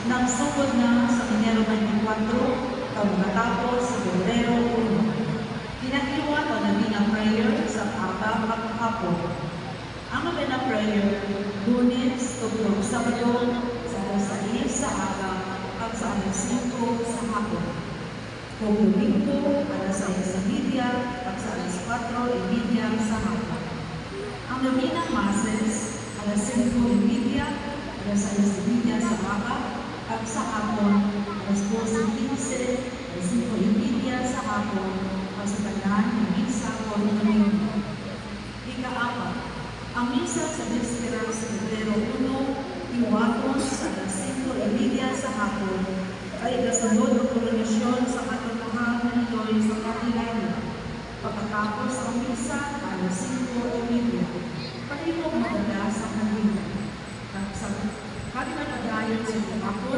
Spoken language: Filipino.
Nagsugod na sa Enero 24, taong natapos sa Febrero 1. Kinakliwat ang naging prayer sa atap at hapon. Ang naging prayer, Lunes, tugtog Sabado, sa alas 6 sa aga, at sa alas 5 sa hapon. Kung Domingo, alas 6:30 at sa alas 4:30 sa hapon. Ang naging masses, alas 5:30, alas 6:30 sa aga, at sa hapon, alas 12:15, alas 5:30 sa hapon, at sa tanan ng misa o Domingo. Ika-4, ang misa sa Bispera sa Febrero 1, iwaton sa alas 5:30 sa hapon, ay kasunod ng koronasyon sa katotohanan ng Noy sa Kapilano. Pagkatapos ang misa, alas 5:30, pareho maganda sa kanila. Sa kanilang padayon sa hapon,